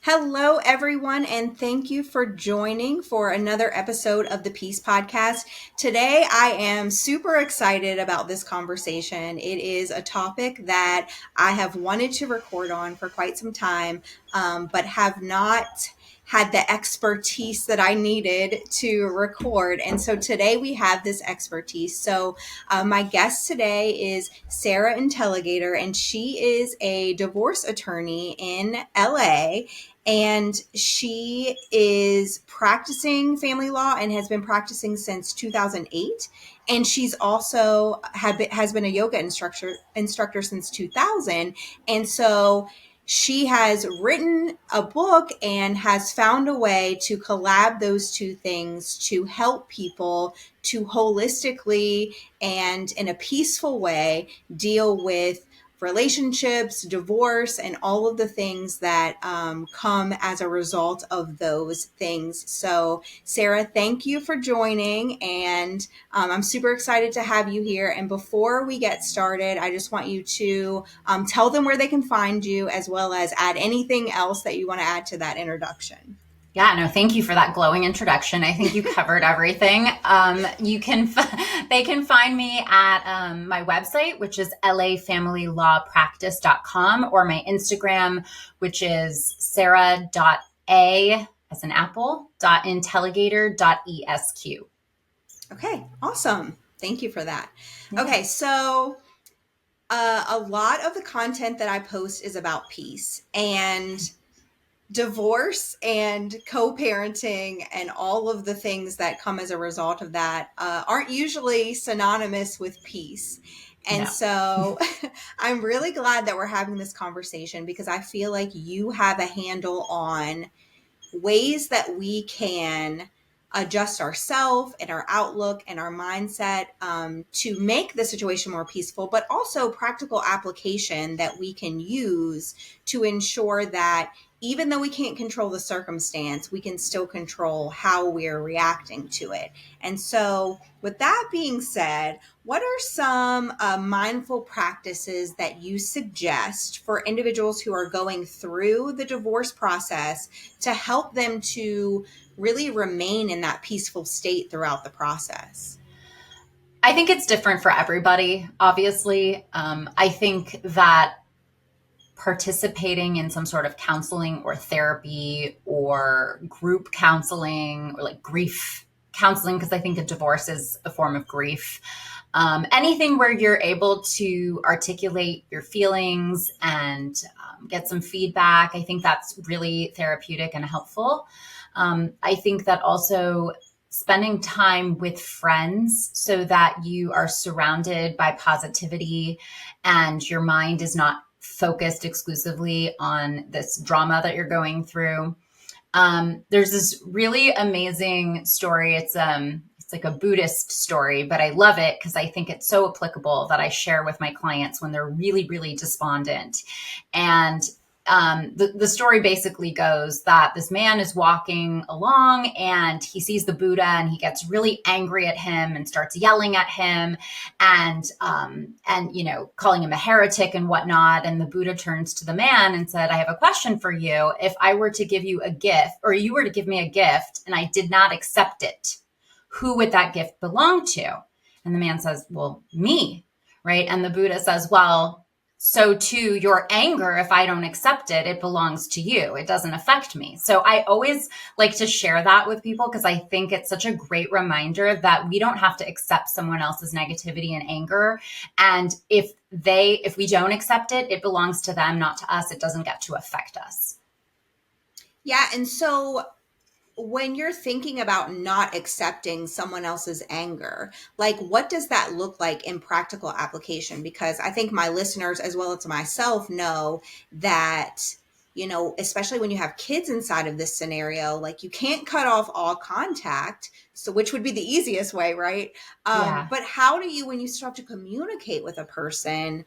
Hello, everyone, and thank you for joining for another episode of the Peace Podcast. Today, I am super excited about this conversation. It is a topic that I have wanted to record on for quite some time, but have not had the expertise that I needed to record. And so today we have this expertise. So my guest today is Sarah Intelligator, and she is a divorce attorney in LA. And she is practicing family law and has been practicing since 2008. And she's also has been a yoga instructor since 2000. And so she has written a book and has found a way to collab those two things to help people to holistically and in a peaceful way deal with relationships, divorce, and all of the things that come as a result of those things. So, Sarah, thank you for joining, and I'm super excited to have you here. And before we get started, I just want you to tell them where they can find you, as well as add anything else that you want to add to that introduction. Yeah, no, thank you for that glowing introduction. I think you covered everything. They can find me at my website, which is lafamilylawpractice.com, or my Instagram, which is sarah.a as an apple, .intelligator.esq. Okay, awesome. Thank you for that. Okay, so a lot of the content that I post is about peace, and divorce and co-parenting and all of the things that come as a result of that aren't usually synonymous with peace. And so I'm really glad that we're having this conversation, because I feel like you have a handle on ways that we can adjust ourselves and our outlook and our mindset to make the situation more peaceful, but also practical application that we can use to ensure that even though we can't control the circumstance, we can still control how we're reacting to it. And so with that being said, what are some mindful practices that you suggest for individuals who are going through the divorce process to help them to really remain in that peaceful state throughout the process? I think it's different for everybody, obviously. I think that participating in some sort of counseling or therapy or group counseling or like grief counseling, because I think a divorce is a form of grief. Anything where you're able to articulate your feelings and get some feedback, I think that's really therapeutic and helpful. I think that also spending time with friends so that you are surrounded by positivity and your mind is not focused exclusively on this drama that you're going through. There's this really amazing story. It's like a Buddhist story, but I love it because I think it's so applicable that I share with my clients when they're really, really despondent. And the story basically goes that this man is walking along and he sees the Buddha and he gets really angry at him and starts yelling at him and calling him a heretic and whatnot. And the Buddha turns to the man and said, "I have a question for you. If I were to give you a gift, or you were to give me a gift and I did not accept it, who would that gift belong to?" And the man says, "Well, me." Right. And the Buddha says, "Well, so too, your anger, if I don't accept it, it belongs to you. It doesn't affect me." So I always like to share that with people because I think it's such a great reminder that we don't have to accept someone else's negativity and anger. And if we don't accept it, it belongs to them, not to us. It doesn't get to affect us. Yeah. And so when you're thinking about not accepting someone else's anger, like what does that look like in practical application? Because I think my listeners, as well as myself, know that, especially when you have kids inside of this scenario, like you can't cut off all contact. So which would be the easiest way, right? But how do you, when you start to communicate with a person,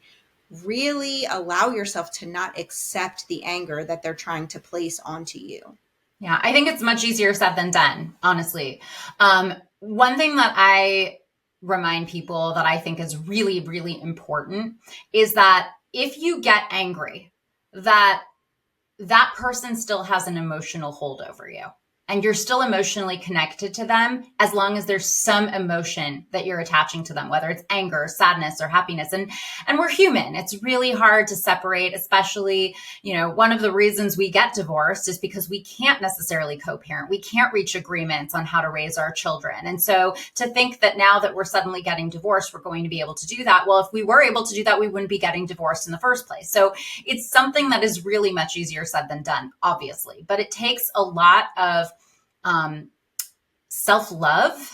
really allow yourself to not accept the anger that they're trying to place onto you? Yeah, I think it's much easier said than done, honestly. One thing that I remind people that I think is really, really important is that if you get angry, that that person still has an emotional hold over you. And you're still emotionally connected to them as long as there's some emotion that you're attaching to them, whether it's anger, sadness, or happiness. And we're human. It's really hard to separate, especially, one of the reasons we get divorced is because we can't necessarily co-parent. We can't reach agreements on how to raise our children. And so to think that now that we're suddenly getting divorced, we're going to be able to do that. Well, if we were able to do that, we wouldn't be getting divorced in the first place. So it's something that is really much easier said than done, obviously, but it takes a lot of self-love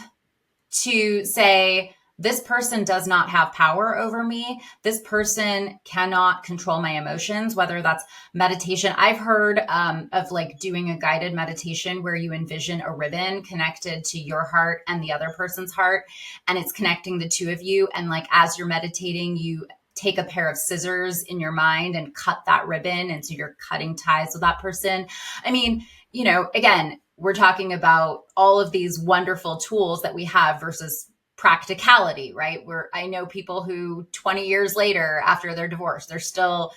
to say, this person does not have power over me. This person cannot control my emotions, whether that's meditation. I've heard of like doing a guided meditation where you envision a ribbon connected to your heart and the other person's heart, and it's connecting the two of you. And like, as you're meditating, you take a pair of scissors in your mind and cut that ribbon. And so you're cutting ties with that person. I mean, again, we're talking about all of these wonderful tools that we have versus practicality, right? Where I know people who 20 years later after their divorce, they're still,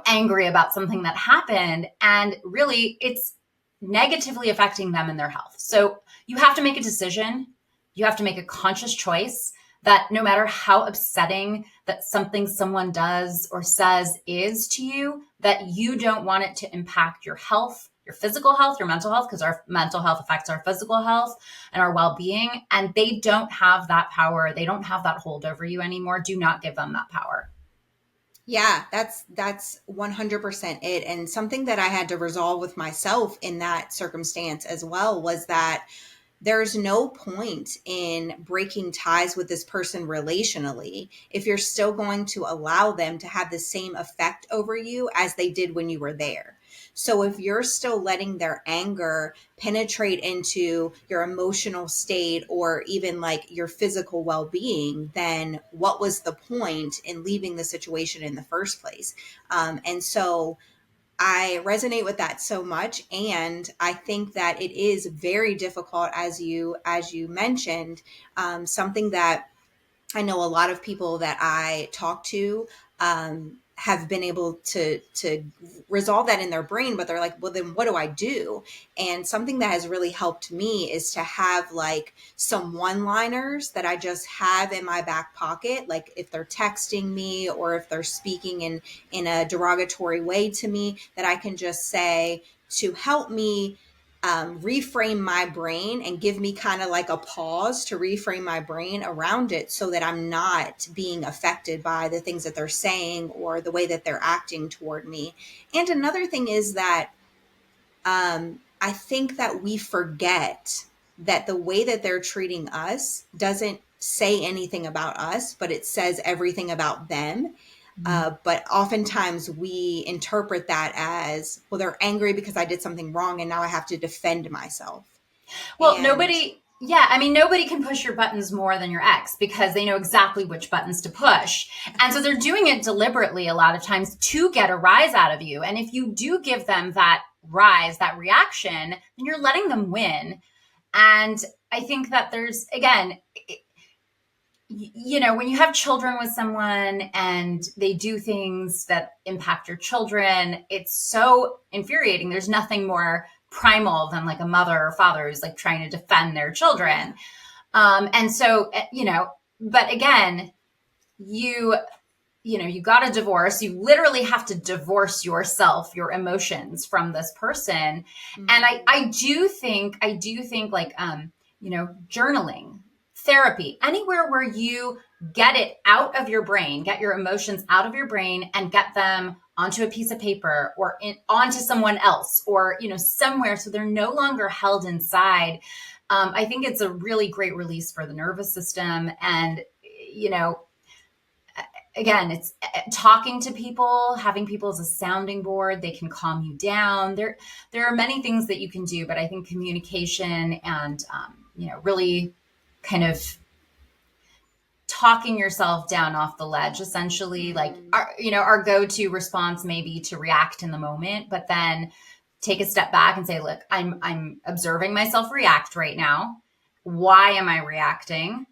angry about something that happened. And really it's negatively affecting them and their health. So you have to make a decision. You have to make a conscious choice that no matter how upsetting that something someone does or says is to you, that you don't want it to impact your health, your physical health, your mental health, because our mental health affects our physical health and our well-being. And they don't have that power. They don't have that hold over you anymore. Do not give them that power. Yeah, that's 100% it. And something that I had to resolve with myself in that circumstance as well was that there's no point in breaking ties with this person relationally if you're still going to allow them to have the same effect over you as they did when you were there. So if you're still letting their anger penetrate into your emotional state or even like your physical well-being, then what was the point in leaving the situation in the first place? And so I resonate with that so much. And I think that it is very difficult, as you mentioned, something that I know a lot of people that I talk to have been able to resolve that in their brain, but they're like, well, then what do I do? And something that has really helped me is to have like some one-liners that I just have in my back pocket. Like if they're texting me or if they're speaking in a derogatory way to me, that I can just say to help me reframe my brain and give me kind of like a pause to reframe my brain around it so that I'm not being affected by the things that they're saying or the way that they're acting toward me. And another thing is that I think that we forget that the way that they're treating us doesn't say anything about us, but it says everything about them. But oftentimes we interpret that as, well, they're angry because I did something wrong and now I have to defend myself. Well, And nobody can push your buttons more than your ex because they know exactly which buttons to push. And so they're doing it deliberately a lot of times to get a rise out of you. And if you do give them that rise, that reaction, then you're letting them win. And I think that there's, again, when you have children with someone and they do things that impact your children, it's so infuriating. There's nothing more primal than like a mother or father who's like trying to defend their children. And so, but again, you got a divorce. You literally have to divorce yourself, your emotions from this person. Mm-hmm. And I do think like, journaling, therapy, anywhere where you get it out of your brain, get your emotions out of your brain and get them onto a piece of paper or onto someone else or, somewhere so they're no longer held inside. I think it's a really great release for the nervous system. And, again, it's talking to people, having people as a sounding board. They can calm you down. There are many things that you can do, but I think communication and, really kind of talking yourself down off the ledge, essentially, like our go-to response may be to react in the moment, but then take a step back and say, look, I'm observing myself react right now. Why am I reacting?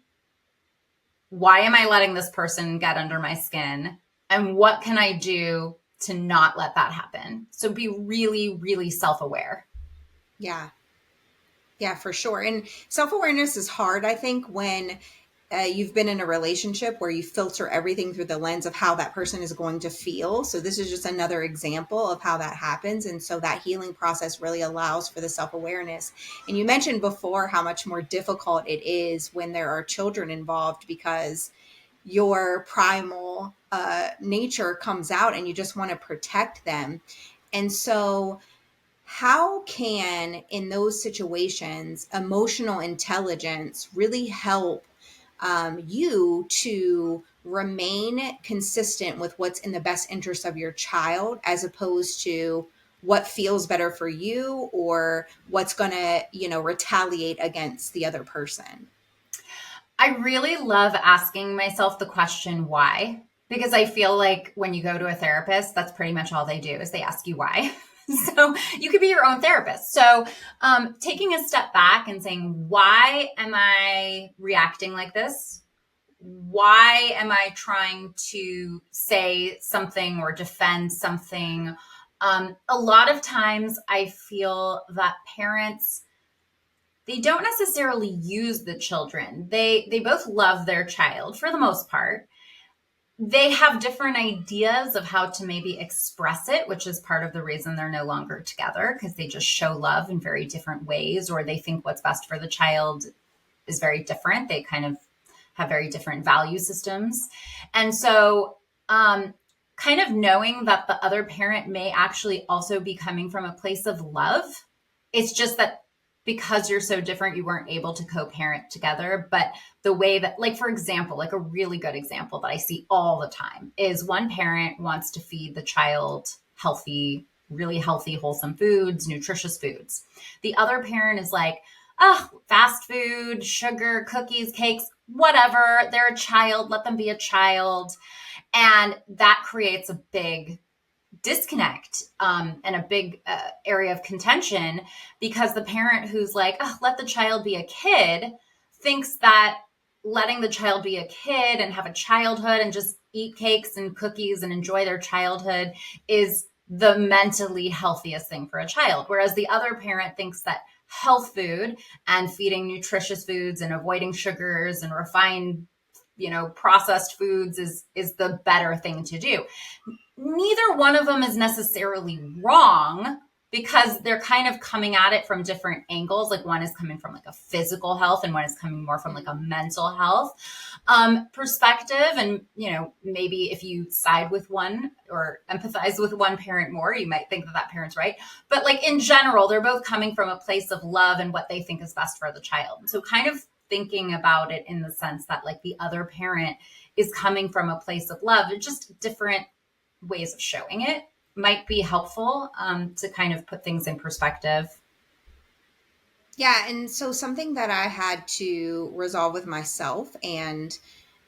Why am I letting this person get under my skin? And what can I do to not let that happen. So be really, really self-aware. Yeah. Yeah, for sure. And self-awareness is hard, I think, when you've been in a relationship where you filter everything through the lens of how that person is going to feel. So this is just another example of how that happens. And so that healing process really allows for the self-awareness. And you mentioned before how much more difficult it is when there are children involved, because your primal nature comes out and you just want to protect them. And so how can, in those situations, emotional intelligence really help you to remain consistent with what's in the best interest of your child, as opposed to what feels better for you or what's going to, retaliate against the other person? I really love asking myself the question, why? Because I feel like when you go to a therapist, that's pretty much all they do is they ask you why. So you could be your own therapist. So taking a step back and saying, why am I reacting like this? Why am I trying to say something or defend something? A lot of times I feel that parents, they don't necessarily use the children. They both love their child for the most part. They have different ideas of how to maybe express it, which is part of the reason they're no longer together, because they just show love in very different ways, or they think what's best for the child is very different. They kind of have very different value systems. And so, kind of knowing that the other parent may actually also be coming from a place of love. It's just that because you're so different, you weren't able to co-parent together. But the way that, like, for example, like a really good example that I see all the time is one parent wants to feed the child healthy, really healthy, wholesome foods, nutritious foods. The other parent is like, oh, fast food, sugar, cookies, cakes, whatever. They're a child. Let them be a child. And that creates a big disconnect and a big area of contention, because the parent who's like, oh, let the child be a kid, thinks that letting the child be a kid and have a childhood and just eat cakes and cookies and enjoy their childhood is the mentally healthiest thing for a child. Whereas the other parent thinks that health food and feeding nutritious foods and avoiding sugars and refined, processed foods is the better thing to do. Neither one of them is necessarily wrong, because they're kind of coming at it from different angles. Like one is coming from like a physical health and one is coming more from like a mental health perspective. And, maybe if you side with one or empathize with one parent more, you might think that that parent's right. But like in general, they're both coming from a place of love and what they think is best for the child. So kind of thinking about it in the sense that like the other parent is coming from a place of love. They're just different ways of showing it might be helpful to kind of put things in perspective. Yeah. And so something that I had to resolve with myself and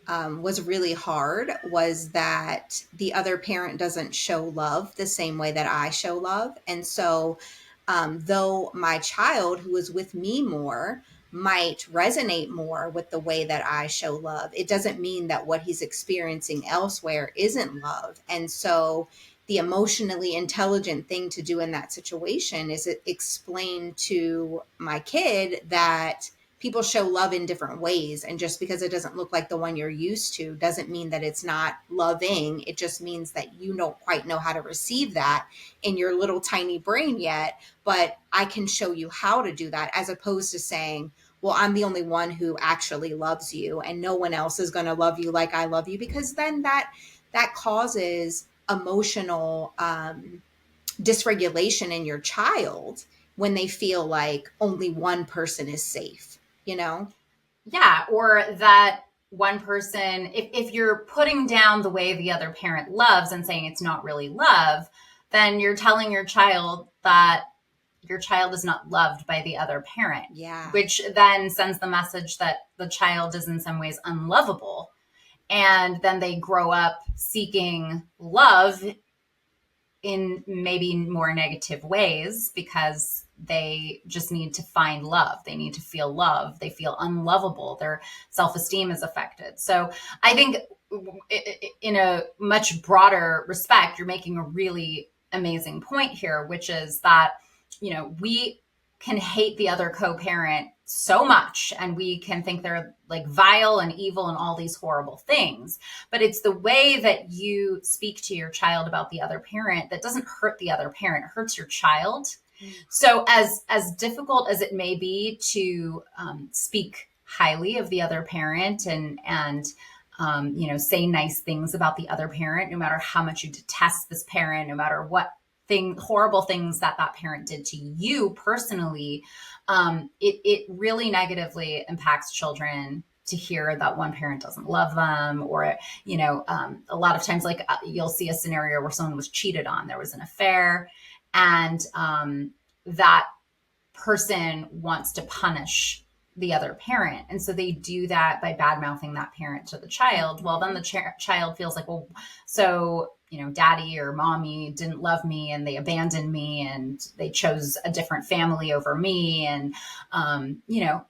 was really hard was that the other parent doesn't show love the same way that I show love. And so, though my child who is with me more might resonate more with the way that I show love, it doesn't mean that what he's experiencing elsewhere isn't love. And so, the emotionally intelligent thing to do in that situation is explain to my kid that people show love in different ways. And just because it doesn't look like the one you're used to doesn't mean that it's not loving. It just means that you don't quite know how to receive that in your little tiny brain yet. But I can show you how to do that, as opposed to saying, well, I'm the only one who actually loves you and no one else is going to love you like I love you, because then that causes emotional dysregulation in your child when they feel like only one person is safe, Yeah, or that one person, if you're putting down the way the other parent loves and saying it's not really love, then you're telling your child that your child is not loved by the other parent, Yeah. which then sends the message that the child is in some ways unlovable. And then they grow up seeking love in maybe more negative ways because they just need to find love. They need to feel love. They feel unlovable. Their self-esteem is affected. So I think in a much broader respect, you're making a really amazing point here, which is that, we can hate the other co-parent so much and we can think they're like vile and evil and all these horrible things, but it's the way that you speak to your child about the other parent that doesn't hurt the other parent, it hurts your child. So as difficult as it may be to speak highly of the other parent and say nice things about the other parent, no matter how much you detest this parent, no matter what horrible things that parent did to you personally, it really negatively impacts children to hear that one parent doesn't love them, or, a lot of times, like you'll see a scenario where someone was cheated on, there was an affair, and that person wants to punish the other parent. And so they do that by bad mouthing that parent to the child. Well, then the child feels like, well, so, daddy or mommy didn't love me and they abandoned me and they chose a different family over me. And,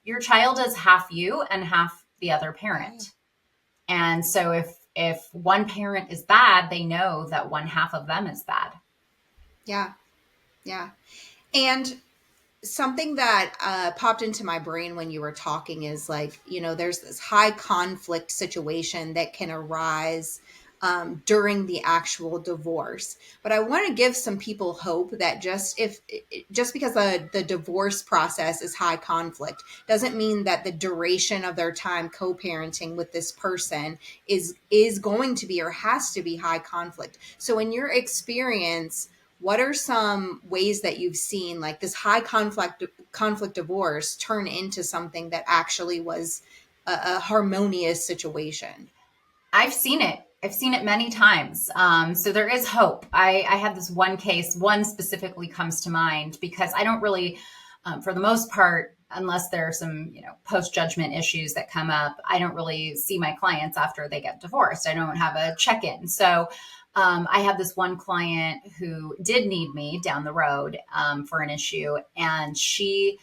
your child is half you and half the other parent. And so if one parent is bad, they know that one half of them is bad. Yeah. Yeah. And something that popped into my brain when you were talking is like, there's this high conflict situation that can arise during the actual divorce. But I want to give some people hope that just because the divorce process is high conflict doesn't mean that the duration of their time co-parenting with this person is going to be or has to be high conflict. So in your experience, what are some ways that you've seen like this high conflict divorce turn into something that actually was a harmonious situation? I've seen it. I've seen it many times. So there is hope. I had this one case, one specifically comes to mind because I don't really, for the most part, unless there are some, post-judgment issues that come up, I don't really see my clients after they get divorced. I don't have a check-in. So I had this one client who did need me down the road for an issue, and she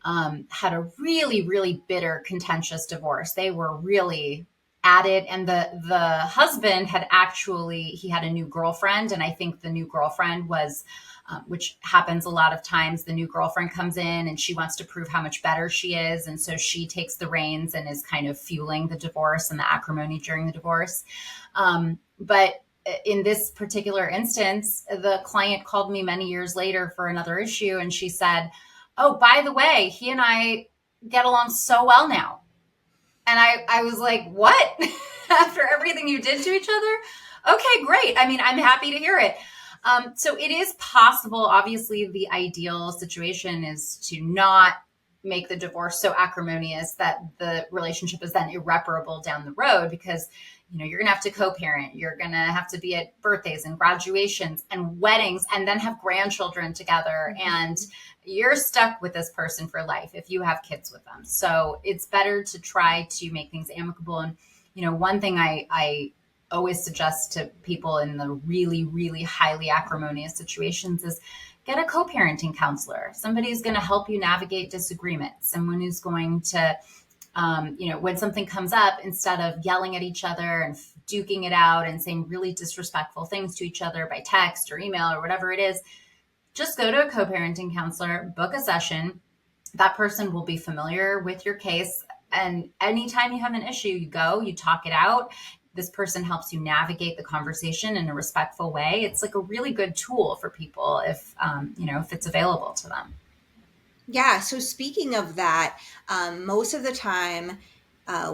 had a really, really bitter, contentious divorce. They were really at it, and the husband had he had a new girlfriend, and I think the new girlfriend was which happens a lot of times. The new girlfriend comes in and she wants to prove how much better she is, and so she takes the reins and is kind of fueling the divorce and the acrimony during the divorce. But in this particular instance, the client called me many years later for another issue, and she said, "Oh, by the way, he and I get along so well now." And I was like, "What?" After everything you did to each other? Okay, great. I mean, I'm happy to hear it. So it is possible. Obviously, the ideal situation is to not make the divorce so acrimonious that the relationship is then irreparable down the road, because you're gonna have to co-parent, you're gonna have to be at birthdays and graduations and weddings and then have grandchildren together, and you're stuck with this person for life if you have kids with them. So it's better to try to make things amicable. And one thing I always suggest to people in the really, really highly acrimonious situations is get a co-parenting counselor. Somebody who's going to help you navigate disagreements. Someone who's going to, when something comes up, instead of yelling at each other and duking it out and saying really disrespectful things to each other by text or email or whatever it is, just go to a co-parenting counselor, book a session. That person will be familiar with your case. And anytime you have an issue, you go, you talk it out. This person helps you navigate the conversation in a respectful way. It's like a really good tool for people if it's available to them. Yeah. So speaking of that, most of the time,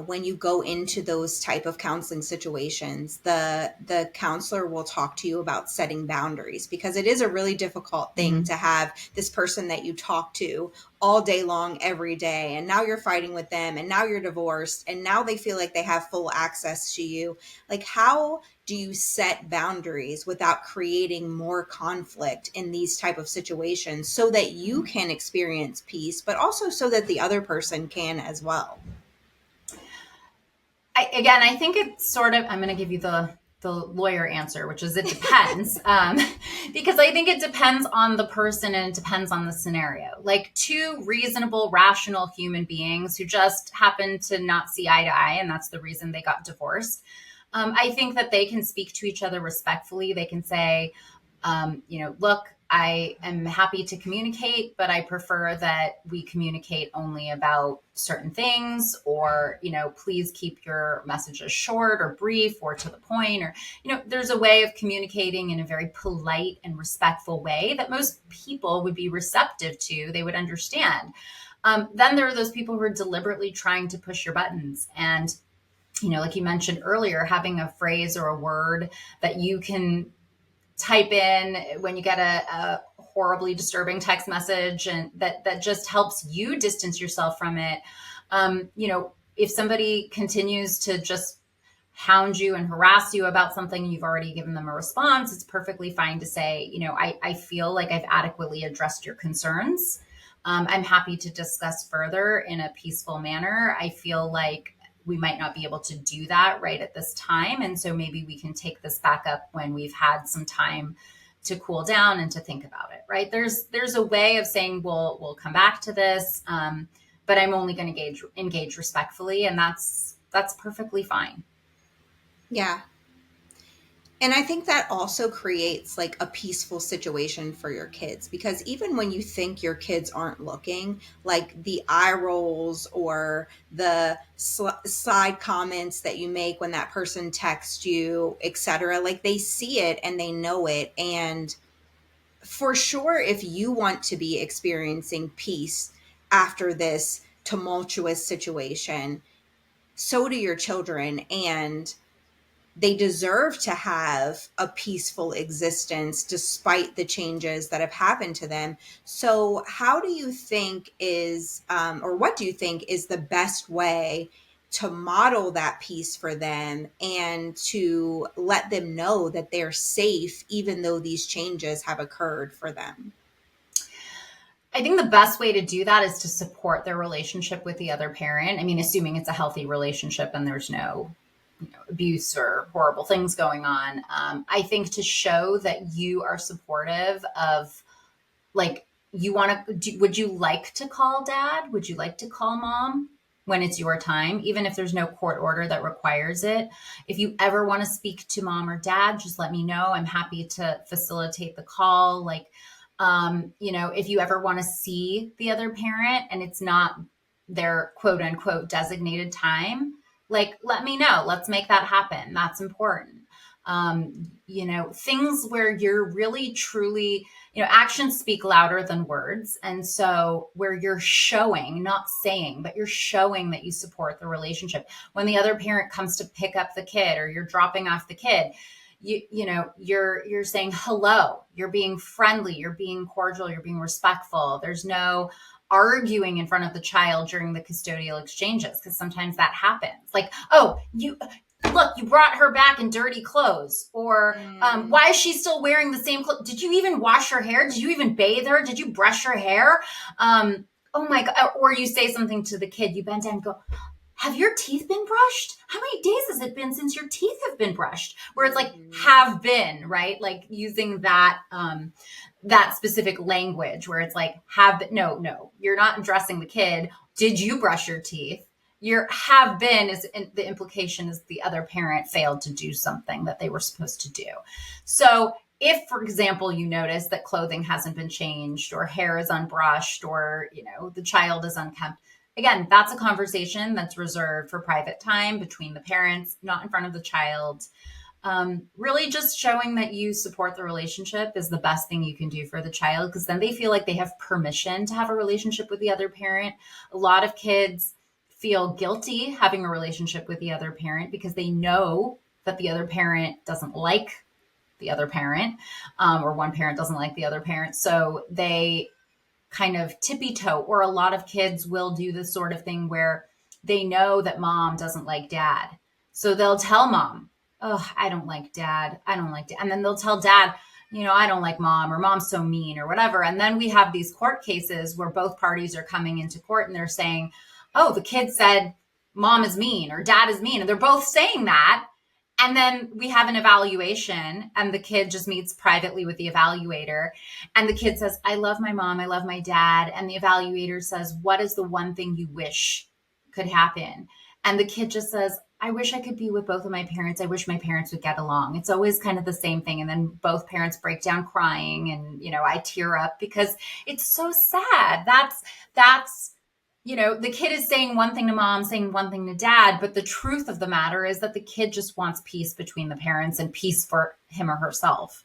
when you go into those type of counseling situations, the counselor will talk to you about setting boundaries, because it is a really difficult thing to have this person that you talk to all day long, every day. And now you're fighting with them, and now you're divorced, and now they feel like they have full access to you. Like, how do you set boundaries without creating more conflict in these type of situations so that you can experience peace, but also so that the other person can as well? I think it's sort of, I'm going to give you the the lawyer answer, which is it depends. Because I think it depends on the person and it depends on the scenario. Like two reasonable, rational human beings who just happen to not see eye to eye, and that's the reason they got divorced. I think that they can speak to each other respectfully. They can say, look, I am happy to communicate, but I prefer that we communicate only about certain things, or, please keep your messages short or brief or to the point, or, there's a way of communicating in a very polite and respectful way that most people would be receptive to, they would understand. Then there are those people who are deliberately trying to push your buttons. And, like you mentioned earlier, having a phrase or a word that you can type in when you get a horribly disturbing text message, and that just helps you distance yourself from it. If somebody continues to just hound you and harass you about something, you've already given them a response, it's perfectly fine to say, I feel like I've adequately addressed your concerns. I'm happy to discuss further in a peaceful manner. I feel like we might not be able to do that right at this time. And so maybe we can take this back up when we've had some time to cool down and to think about it, right? There's a way of saying, we'll come back to this, but I'm only going to engage respectfully. And that's perfectly fine. Yeah. And I think that also creates like a peaceful situation for your kids, because even when you think your kids aren't looking, like the eye rolls or the side comments that you make when that person texts you, etc., like they see it and they know it. And for sure, if you want to be experiencing peace after this tumultuous situation, so do your children. And they deserve to have a peaceful existence despite the changes that have happened to them. So how do you think or what do you think is the best way to model that peace for them and to let them know that they're safe, even though these changes have occurred for them? I think the best way to do that is to support their relationship with the other parent. I mean, assuming it's a healthy relationship and there's no abuse or horrible things going on. I think to show that you are supportive of, like, would you like to call dad? Would you like to call mom when it's your time, even if there's no court order that requires it? If you ever want to speak to mom or dad, just let me know. I'm happy to facilitate the call. Like, if you ever want to see the other parent and it's not their quote unquote designated time, like, let me know. Let's make that happen. That's important. Things where you're really, truly, actions speak louder than words. And so where you're showing, not saying, but you're showing that you support the relationship. When the other parent comes to pick up the kid or you're dropping off the kid, you're saying hello, you're being friendly, you're being cordial, you're being respectful. There's no arguing in front of the child during the custodial exchanges, because sometimes that happens. Like, oh, you brought her back in dirty clothes, or why is she still wearing the same clothes? Did you even wash her hair? Did you even bathe her? Did you brush her hair? Oh my God. Or you say something to the kid, you bend down and go, have your teeth been brushed? How many days has it been since your teeth have been brushed? Where it's like, have been, right? Like using that, that specific language where it's like, no, you're not addressing the kid. Did you brush your teeth? Your have been is the implication is the other parent failed to do something that they were supposed to do. So if, for example, you notice that clothing hasn't been changed or hair is unbrushed or, the child is unkempt, again, that's a conversation that's reserved for private time between the parents, not in front of the child. Really just showing that you support the relationship is the best thing you can do for the child, because then they feel like they have permission to have a relationship with the other parent. A lot of kids feel guilty having a relationship with the other parent because they know that the other parent doesn't like the other parent, or one parent doesn't like the other parent. So they kind of tippy toe, or a lot of kids will do this sort of thing where they know that mom doesn't like dad. So they'll tell mom, oh, I don't like dad. I don't like dad. And then they'll tell dad, I don't like mom, or mom's so mean, or whatever. And then we have these court cases where both parties are coming into court and they're saying, oh, the kid said mom is mean or dad is mean. And they're both saying that. And then we have an evaluation, and the kid just meets privately with the evaluator. And the kid says, I love my mom. I love my dad. And the evaluator says, what is the one thing you wish could happen? And the kid just says, I wish I could be with both of my parents. I wish my parents would get along. It's always kind of the same thing. And then both parents break down crying, and, I tear up because it's so sad. That's, the kid is saying one thing to mom, saying one thing to dad, but the truth of the matter is that the kid just wants peace between the parents and peace for him or herself.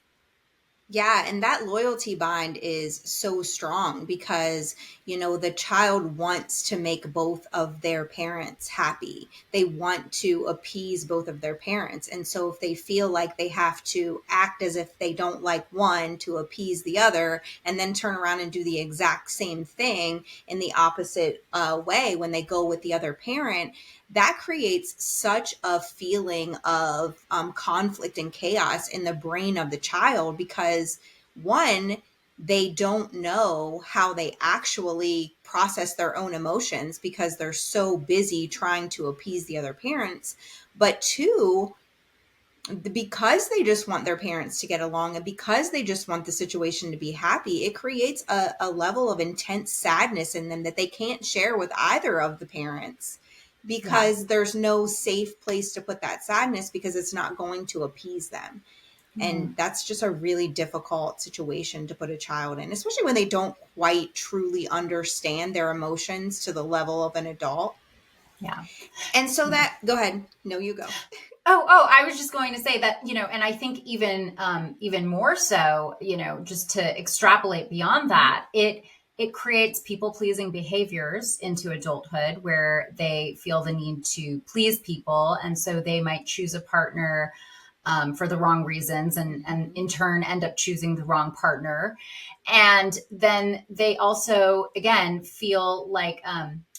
Yeah, and that loyalty bond is so strong because, the child wants to make both of their parents happy. They want to appease both of their parents. And so if they feel like they have to act as if they don't like one to appease the other, and then turn around and do the exact same thing in the opposite way when they go with the other parent, that creates such a feeling of conflict and chaos in the brain of the child because, one, they don't know how they actually process their own emotions because they're so busy trying to appease the other parents. But two, because they just want their parents to get along and because they just want the situation to be happy, it creates a level of intense sadness in them that they can't share with either of the parents because there's no safe place to put that sadness because it's not going to appease them. And that's just a really difficult situation to put a child in, especially when they don't quite truly understand their emotions to the level of an adult. Yeah. And so go ahead. No, you go. I was just going to say that, and I think even more so, just to extrapolate beyond that, it creates people pleasing behaviors into adulthood where they feel the need to please people. And so they might choose a partner for the wrong reasons and in turn end up choosing the wrong partner. And then they also, again, feel like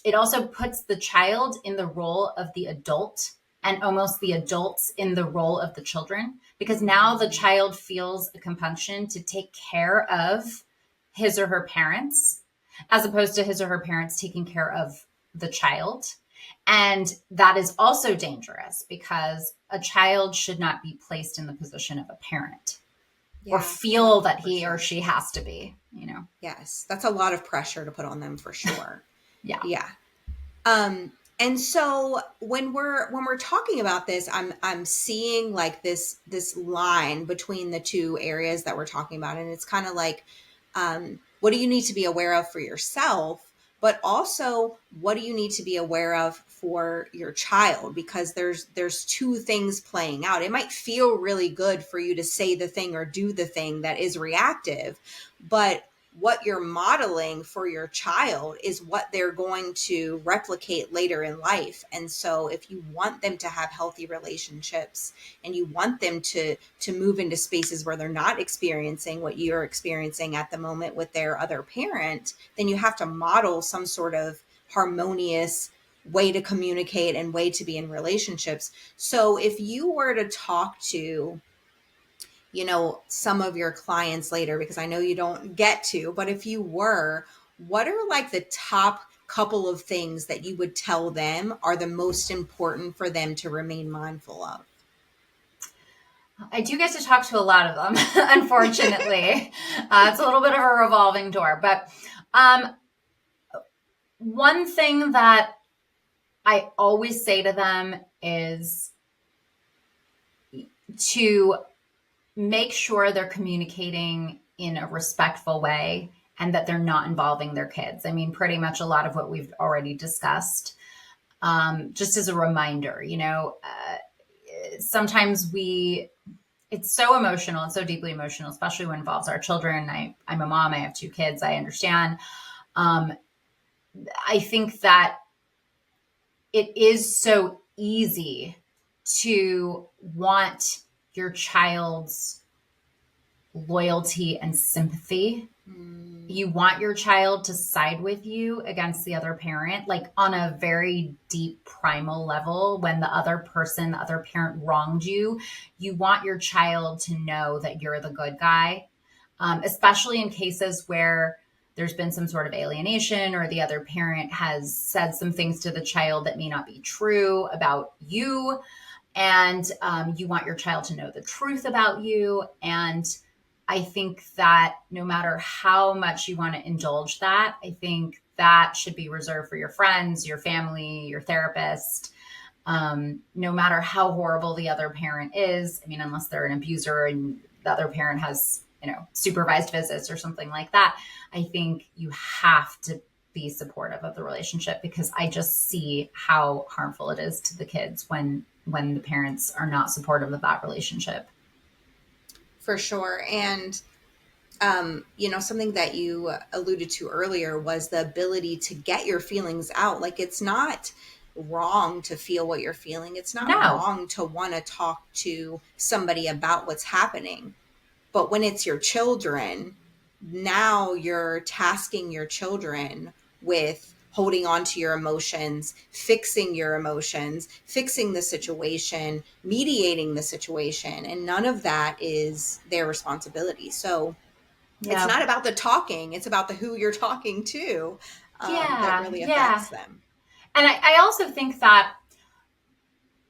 it also puts the child in the role of the adult and almost the adults in the role of the children, because now the child feels a compunction to take care of his or her parents as opposed to his or her parents taking care of the child. And that is also dangerous because a child should not be placed in the position of a parent or feel that he or she has to be, Yes, that's a lot of pressure to put on them for sure. Yeah. Yeah. And so when we're talking about this, I'm seeing like this line between the two areas that we're talking about, and it's kind of like, what do you need to be aware of for yourself, but also what do you need to be aware of for your child? Because there's two things playing out. It might feel really good for you to say the thing or do the thing that is reactive, but what you're modeling for your child is what they're going to replicate later in life. And so if you want them to have healthy relationships and you want them to move into spaces where they're not experiencing what you're experiencing at the moment with their other parent, then you have to model some sort of harmonious way to communicate and way to be in relationships. So if you were to talk to some of your clients later, because I know you don't get to, but if you were, what are like the top couple of things that you would tell them are the most important for them to remain mindful of? I do get to talk to a lot of them, unfortunately. It's a little bit of a revolving door, but one thing that I always say to them is to make sure they're communicating in a respectful way and that they're not involving their kids. I mean, pretty much a lot of what we've already discussed. Just as a reminder, sometimes it's so emotional and so deeply emotional, especially when it involves our children. I'm a mom, I have 2 kids, I understand. I think that it is so easy to want your child's loyalty and sympathy. You want your child to side with you against the other parent, like on a very deep primal level. When the other parent wronged you, you want your child to know that you're the good guy, especially in cases where there's been some sort of alienation or the other parent has said some things to the child that may not be true about you. and you want your child to know the truth about you. And I think that no matter how much you want to indulge that, I think that should be reserved for your friends, your family, your therapist. No matter how horrible the other parent is, I mean, unless they're an abuser and the other parent has, supervised visits or something like that, I think you have to be supportive of the relationship, because I just see how harmful it is to the kids when the parents are not supportive of that relationship. For sure. And something that you alluded to earlier was the ability to get your feelings out. Like, it's not wrong to feel what you're feeling. It's not No. wrong to want to talk to somebody about what's happening. But when it's your children, now you're tasking your children with holding on to your emotions, fixing your emotions, fixing the situation, mediating the situation. And none of that is their responsibility. So it's not about the talking, it's about the who you're talking to that really affects them. And I also think that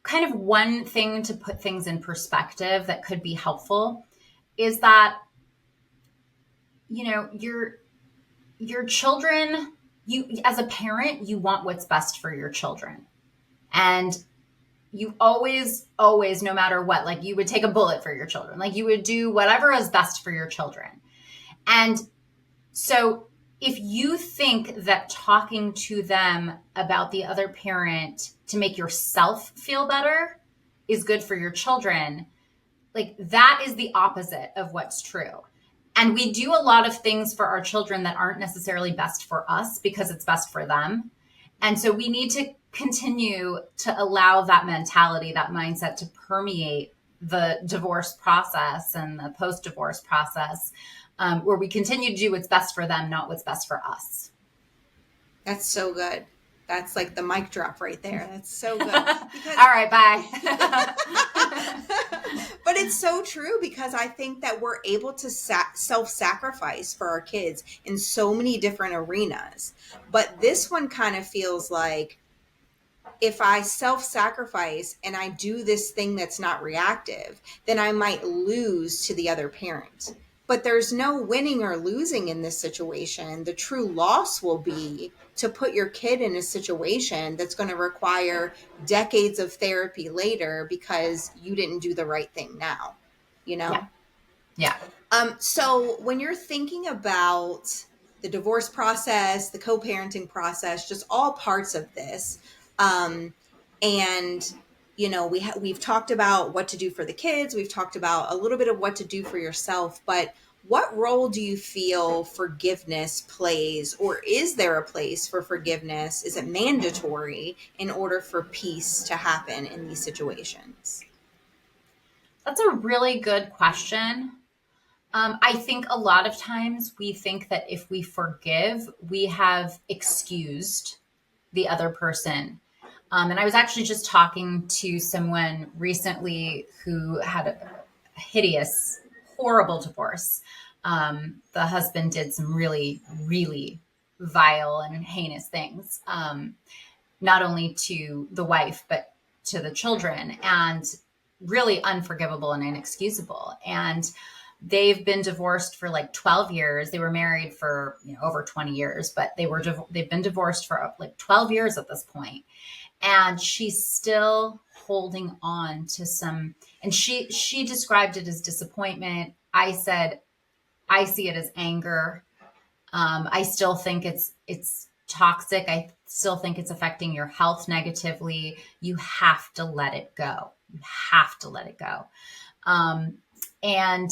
kind of one thing to put things in perspective that could be helpful is that, your children, you, as a parent, you want what's best for your children. And you always, no matter what, like, you would take a bullet for your children. Like, you would do whatever is best for your children. And so if you think that talking to them about the other parent to make yourself feel better is good for your children, like, that is the opposite of what's true. And we do a lot of things for our children that aren't necessarily best for us because it's best for them. And so we need to continue to allow that mentality, that mindset, to permeate the divorce process and the post-divorce process, where we continue to do what's best for them, not what's best for us. That's so good. That's like the mic drop right there. That's so good. Because, all right, bye. But it's so true, because I think that we're able to self-sacrifice for our kids in so many different arenas. But this one kind of feels like, if I self-sacrifice and I do this thing that's not reactive, then I might lose to the other parent. But there's no winning or losing in this situation. The true loss will be to put your kid in a situation that's going to require decades of therapy later because you didn't do the right thing now, Yeah. So when you're thinking about the divorce process, the co-parenting process, just all parts of this, and we've talked about what to do for the kids. We've talked about a little bit of what to do for yourself, but what role do you feel forgiveness plays, or is there a place for forgiveness? Is it mandatory in order for peace to happen in these situations? That's a really good question. I think a lot of times we think that if we forgive, we have excused the other person. And I was actually just talking to someone recently who had a hideous, horrible divorce. The husband did some really, really vile and heinous things, not only to the wife, but to the children, and really unforgivable and inexcusable. And they've been divorced for like 12 years. They were married for over 20 years, but they've been divorced for like 12 years at this point. And she's still holding on to some, and she described it as disappointment. I said, I see it as anger. I still think it's toxic. I still think it's affecting your health negatively. You have to let it go. You have to let it go. And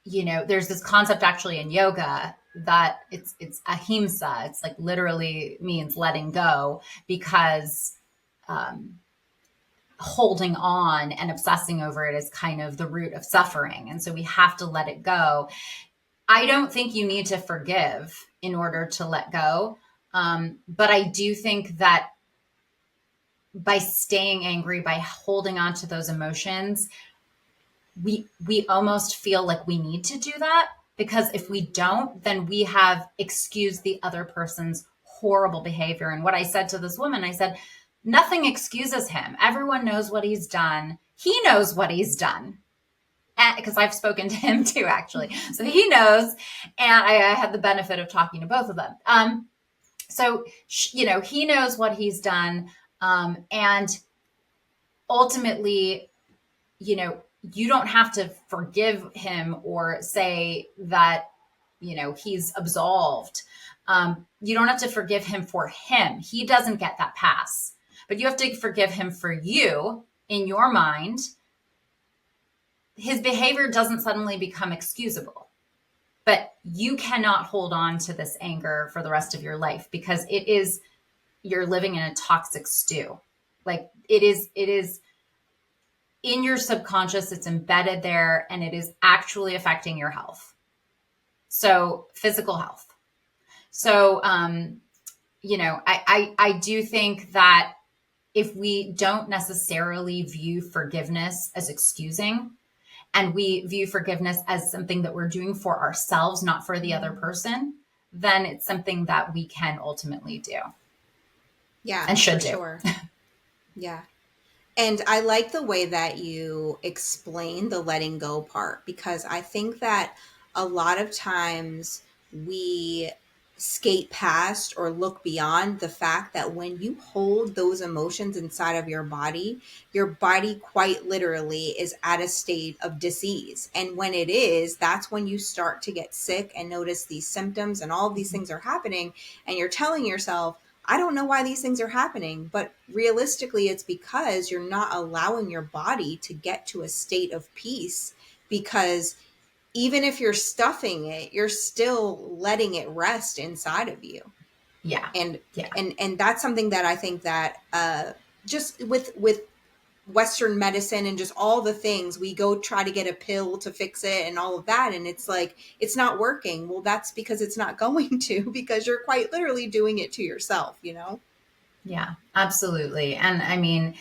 there's this concept actually in yoga that it's ahimsa. It's like literally means letting go, because holding on and obsessing over it is kind of the root of suffering. And so we have to let it go. I don't think you need to forgive in order to let go. But I do think that by staying angry, by holding on to those emotions, we almost feel like we need to do that, because if we don't, then we have excused the other person's horrible behavior. And what I said to this woman, I said, Nothing excuses him. Everyone knows what he's done. He knows what he's done. Because I've spoken to him too, actually. So he knows. And I had the benefit of talking to both of them. So, he knows what he's done. And ultimately, you don't have to forgive him or say that, he's absolved. You don't have to forgive him for him. He doesn't get that pass. But you have to forgive him for you in your mind. His behavior doesn't suddenly become excusable. But you cannot hold on to this anger for the rest of your life because you're living in a toxic stew. Like it is in your subconscious, it's embedded there, and it is actually affecting your health. So physical health. So, I do think that if we don't necessarily view forgiveness as excusing, and we view forgiveness as something that we're doing for ourselves, not for the other person, then it's something that we can ultimately do. Yeah. And should do. Sure. Yeah. And I like the way that you explain the letting go part, because I think that a lot of times we skate past or look beyond the fact that when you hold those emotions inside of your body quite literally is at a state of disease. And when it is, that's when you start to get sick and notice these symptoms and all of these things are happening. And you're telling yourself, I don't know why these things are happening, but realistically, it's because you're not allowing your body to get to a state of peace, because even if you're stuffing it, you're still letting it rest inside of you. Yeah. And yeah. and that's something that I think that just with Western medicine and just all the things, we go try to get a pill to fix it and all of that, and it's like it's not working. Well, that's because it's not going to, because you're quite literally doing it to yourself, Yeah, absolutely. And I mean,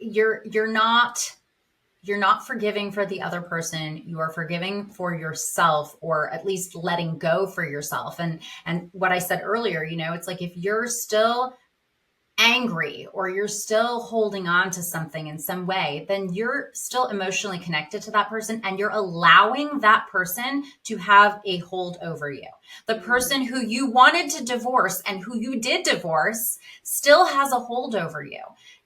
you're not forgiving for the other person. You are forgiving for yourself, or at least letting go for yourself. And what I said earlier, it's like if you're still angry or you're still holding on to something in some way, then you're still emotionally connected to that person, and you're allowing that person to have a hold over you. The person who you wanted to divorce and who you did divorce still has a hold over you.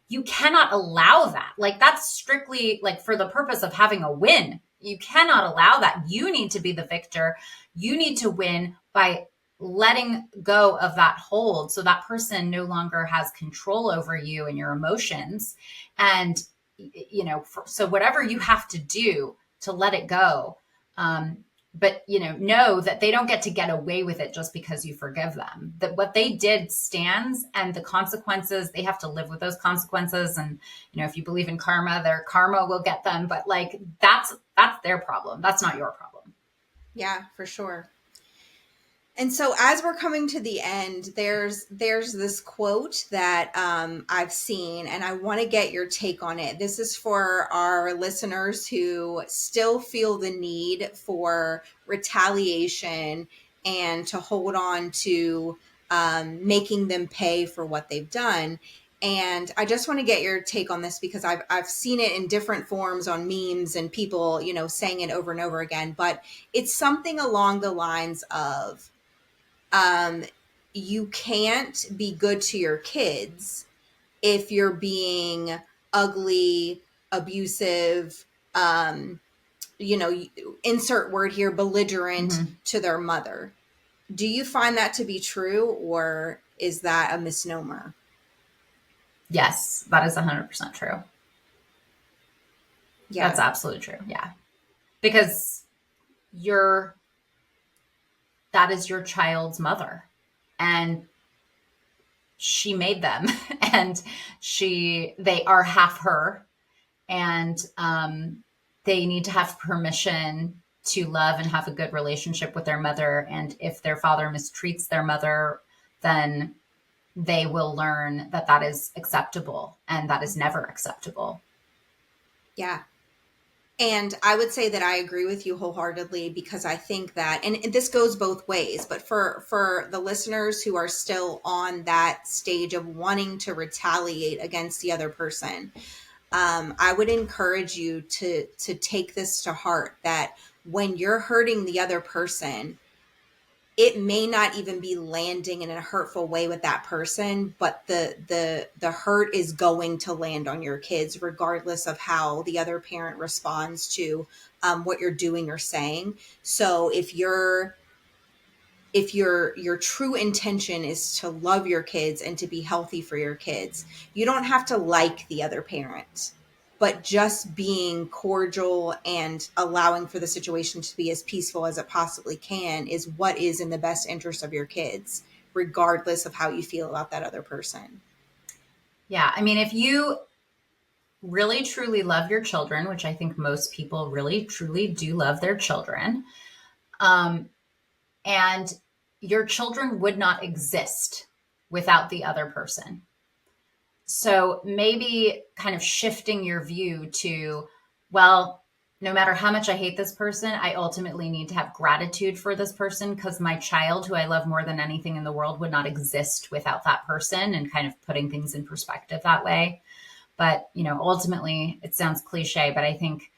You cannot allow that. Like, that's strictly like for the purpose of having a win. You cannot allow that. You need to be the victor. You need to win by letting go of that hold, so that person no longer has control over you and your emotions. And so whatever you have to do to let it go, but know that they don't get to get away with it just because you forgive them. That what they did stands, and the consequences, they have to live with those consequences. And if you believe in karma, their karma will get them, but like that's their problem. That's not your problem. Yeah, for sure. And so as we're coming to the end, there's this quote that I've seen, and I want to get your take on it. This is for our listeners who still feel the need for retaliation and to hold on to making them pay for what they've done. And I just want to get your take on this, because I've seen it in different forms on memes and people, saying it over and over again. But it's something along the lines of, you can't be good to your kids if you're being ugly, abusive, insert word here, belligerent to their mother. Do you find that to be true, or is that a misnomer? Yes, that is 100% true. Yeah. That's absolutely true. Yeah. Because that is your child's mother, and she made them, and they are half her, and they need to have permission to love and have a good relationship with their mother. And if their father mistreats their mother, then they will learn that that is acceptable, and that is never acceptable. Yeah. And I would say that I agree with you wholeheartedly, because I think that, and this goes both ways, but for the listeners who are still on that stage of wanting to retaliate against the other person, I would encourage you to take this to heart, that when you're hurting the other person, it may not even be landing in a hurtful way with that person, but the hurt is going to land on your kids, regardless of how the other parent responds to what you're doing or saying. So if your true intention is to love your kids and to be healthy for your kids, you don't have to like the other parent, but just being cordial and allowing for the situation to be as peaceful as it possibly can is what is in the best interest of your kids, regardless of how you feel about that other person. Yeah. I mean, if you really truly love your children, which I think most people really truly do love their children, um, and your children would not exist without the other person. So maybe kind of shifting your view to, well, no matter how much I hate this person, I ultimately need to have gratitude for this person, because my child, who I love more than anything in the world, would not exist without that person, and kind of putting things in perspective that way. But, ultimately it sounds cliche, but I think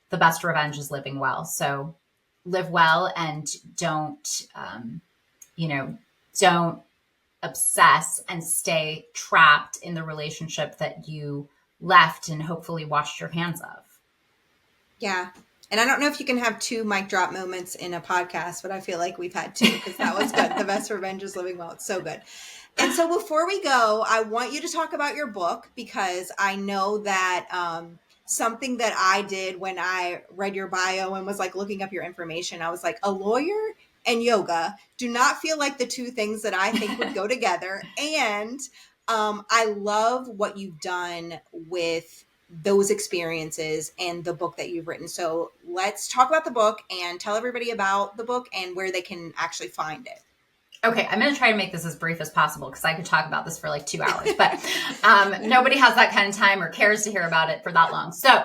the best revenge is living well. So live well, and you know, don't obsess and stay trapped in the relationship that you left and hopefully washed your hands of. Yeah. And I don't know if you can have two mic drop moments in a podcast, but I feel like we've had two, because that was good. The best revenge is living well. It's so good. And so before we go, I want you to talk about your book, because I know that something that I did when I read your bio and was like looking up your information, I was like, a lawyer and yoga do not feel like the two things that I think would go together. And I love what you've done with those experiences and the book that you've written. So let's talk about the book and tell everybody about the book and where they can actually find it. Okay, I'm going to try to make this as brief as possible, because I could talk about this for like 2 hours, but nobody has that kind of time or cares to hear about it for that long. So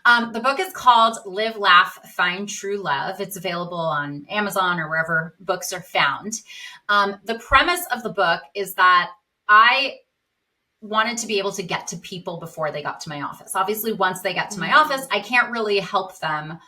the book is called Live, Laugh, Find True Love. It's available on Amazon or wherever books are found. The premise of the book is that I wanted to be able to get to people before they got to my office. Obviously, once they get to my office, I can't really help them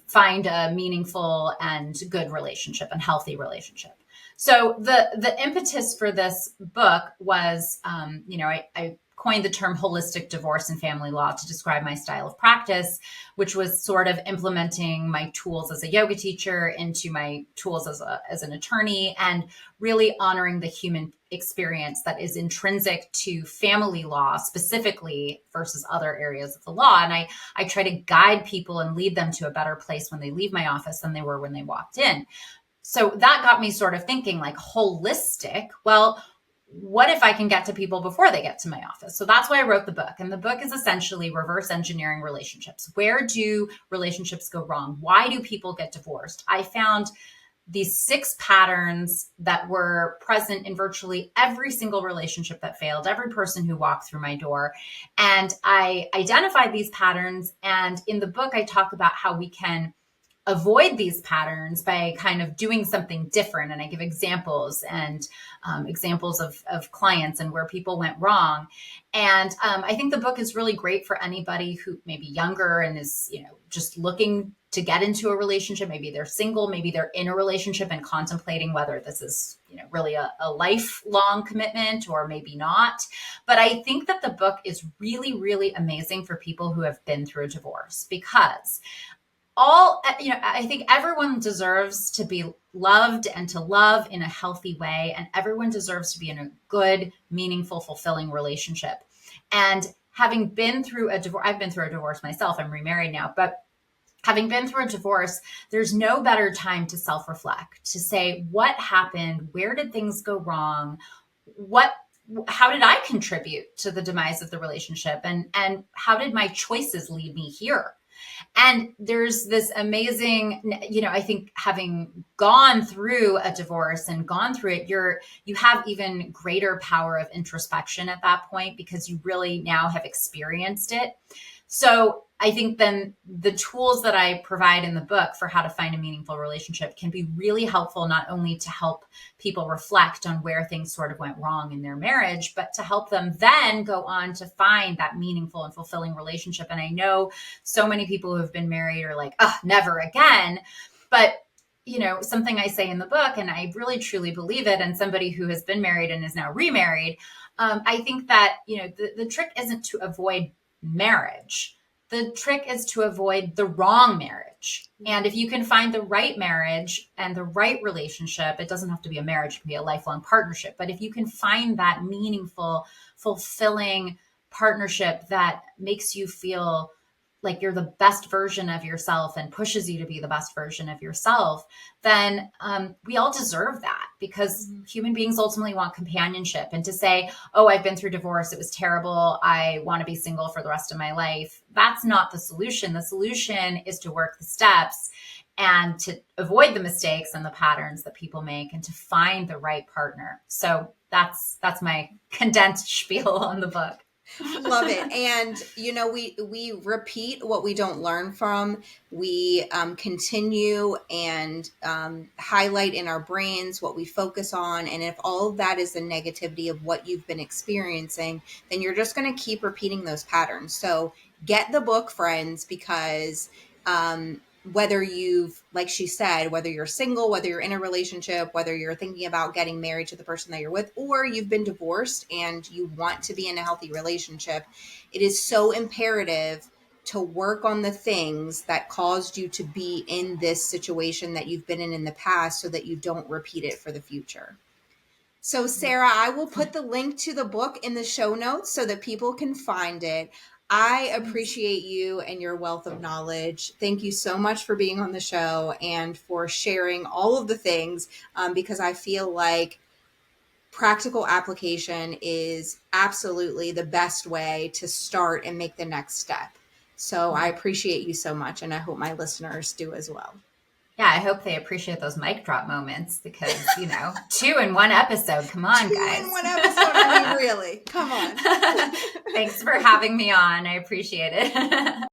find a meaningful and good relationship and healthy relationship. So the impetus for this book was, I coined the term holistic divorce and family law to describe my style of practice, which was sort of implementing my tools as a yoga teacher into my tools as an attorney, and really honoring the human experience that is intrinsic to family law specifically versus other areas of the law. And I try to guide people and lead them to a better place when they leave my office than they were when they walked in. So that got me sort of thinking, like, holistic. Well, what if I can get to people before they get to my office? So that's why I wrote the book. And the book is essentially reverse engineering relationships. Where do relationships go wrong? Why do people get divorced? I found these 6 patterns that were present in virtually every single relationship that failed, every person who walked through my door. And I identified these patterns. And in the book, I talk about how we can avoid these patterns by kind of doing something different. And I give examples and examples of clients and where people went wrong. And I think the book is really great for anybody who may be younger and is, just looking to get into a relationship. Maybe they're single, maybe they're in a relationship and contemplating whether this is, really a lifelong commitment or maybe not. But I think that the book is really, really amazing for people who have been through a divorce, because I think everyone deserves to be loved and to love in a healthy way. And everyone deserves to be in a good, meaningful, fulfilling relationship. And having been through a divorce, I've been through a divorce myself. I'm remarried now, but having been through a divorce, there's no better time to self-reflect, to say, what happened? Where did things go wrong? How did I contribute to the demise of the relationship? And how did my choices lead me here? And there's this amazing, I think having gone through a divorce and gone through it, you have even greater power of introspection at that point, because you really now have experienced it. So I think then the tools that I provide in the book for how to find a meaningful relationship can be really helpful, not only to help people reflect on where things sort of went wrong in their marriage, but to help them then go on to find that meaningful and fulfilling relationship. And I know so many people who have been married are like, oh, never again. But something I say in the book, and I really truly believe it, and somebody who has been married and is now remarried, I think that, the trick isn't to avoid marriage. The trick is to avoid the wrong marriage. And if you can find the right marriage and the right relationship, it doesn't have to be a marriage, it can be a lifelong partnership. But if you can find that meaningful, fulfilling partnership that makes you feel like you're the best version of yourself and pushes you to be the best version of yourself, then we all deserve that, because human beings ultimately want companionship. And to say, oh, I've been through divorce, it was terrible, I want to be single for the rest of my life, that's not the solution. The solution is to work the steps and to avoid the mistakes and the patterns that people make, and to find the right partner. So that's my condensed spiel on the book. Love it. And we repeat what we don't learn from. We continue and highlight in our brains what we focus on. And if all of that is the negativity of what you've been experiencing, then you're just going to keep repeating those patterns. So get the book, friends, because whether you've, like she said, whether you're single, whether you're in a relationship, whether you're thinking about getting married to the person that you're with, or you've been divorced and you want to be in a healthy relationship, it is so imperative to work on the things that caused you to be in this situation that you've been in the past, so that you don't repeat it for the future. So Sarah, I will put the link to the book in the show notes so that people can find it. I appreciate you and your wealth of knowledge. Thank you so much for being on the show and for sharing all of the things, because I feel like practical application is absolutely the best way to start and make the next step. So I appreciate you so much, and I hope my listeners do as well. Yeah, I hope they appreciate those mic drop moments, because, 2 in one episode. Come on, guys. 2 in one episode. I mean, really. Come on. Thanks for having me on. I appreciate it.